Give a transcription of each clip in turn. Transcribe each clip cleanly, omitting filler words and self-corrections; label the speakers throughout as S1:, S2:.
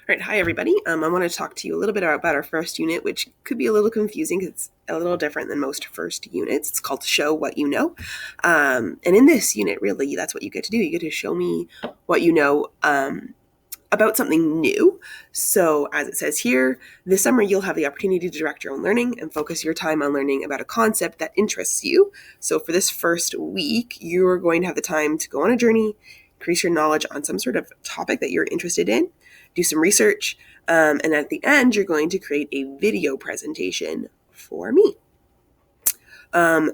S1: right, hi everybody. I want to talk to you a little bit about our first unit, which could be a little confusing because it's a little different than most first units. It's called Show What You Know. And in this unit, really, that's what you get to do. You get to show me what you know about something new. So as it says here, this summer you'll have the opportunity to direct your own learning and focus your time on learning about a concept that interests you. So for this first week, you're going to have the time to go on a journey, increase your knowledge on some sort of topic that you're interested in, do some research, and at the end, you're going to create a video presentation for me.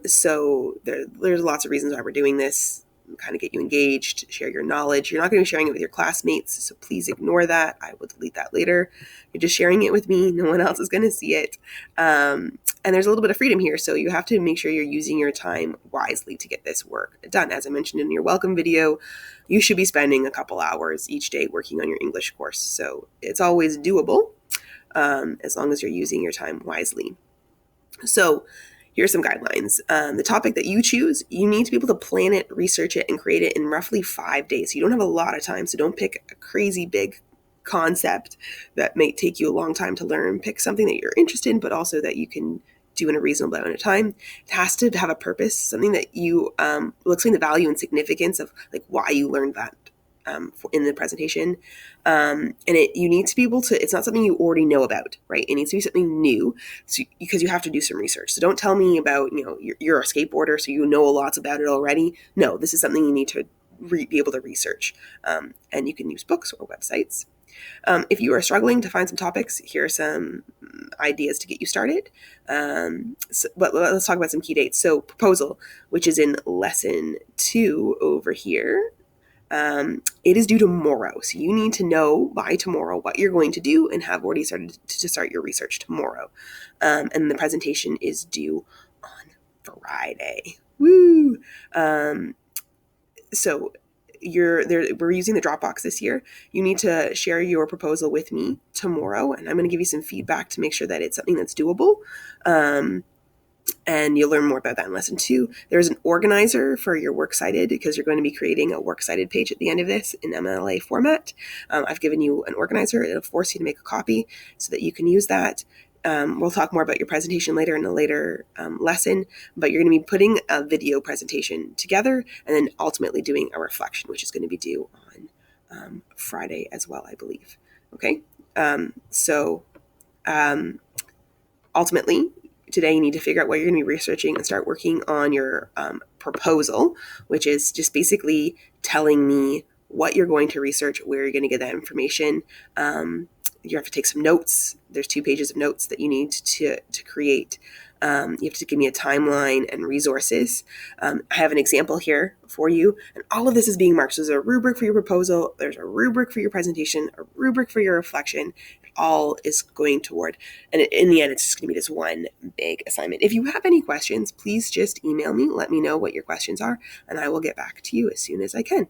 S1: So there's lots of reasons why we're doing this. Kind of get you engaged, share your knowledge. You're not going to be sharing it with your classmates, so please ignore that. I will delete that later. You're just sharing it with me. No one else is going to see it. And there's a little bit of freedom here, so you have to make sure you're using your time wisely to get this work done. As I mentioned in your welcome video, you should be spending a couple hours each day working on your English course, so it's always doable as long as you're using your time wisely. So here's some guidelines. The topic that you choose, you need to be able to plan it, research it, and create it in roughly 5 days. You don't have a lot of time, so don't pick a crazy big concept that may take you a long time to learn. Pick something that you're interested in, but also that you can do in a reasonable amount of time. It has to have a purpose, something that you will explain the value and significance of, like, why you learned that in the presentation. And you need to be able to, it's not something you already know about, right? It needs to be something new, because you have to do some research. So don't tell me about, you're a skateboarder, so you know lots about it already. No, this is something you need to be but you can use books or websites. If you are struggling to find some topics, here are some ideas to get you started. But let's talk about some key dates. So proposal, which is in lesson 2 over here. It is due tomorrow. So you need to know by tomorrow what you're going to do and have already started to start your research tomorrow. And the presentation is due on Friday. Woo! So we're using the Dropbox this year. You need to share your proposal with me tomorrow, and I'm going to give you some feedback to make sure that it's something that's doable. And you'll learn more about that in lesson 2. There's an organizer for your Works Cited, because you're going to be creating a Works Cited page at the end of this in MLA format. I've given you an organizer. It'll force you to make a copy so that you can use that. We'll talk more about your presentation later in a later lesson, but you're going to be putting a video presentation together and then ultimately doing a reflection, which is going to be due on Friday as well, I believe. Okay? Ultimately, today you need to figure out what you're going to be researching and start working on your proposal, which is just basically telling me what you're going to research, where you're going to get that information. You have to take some notes. There's 2 pages of notes that you need to create. You have to give me a timeline and resources. I have an example here for you, and all of this is being marked. So there's a rubric for your proposal, there's a rubric for your presentation, a rubric for your reflection. It all is going toward, and in the end, it's just going to be this one big assignment. If you have any questions, please just email me. Let me know what your questions are, and I will get back to you as soon as I can.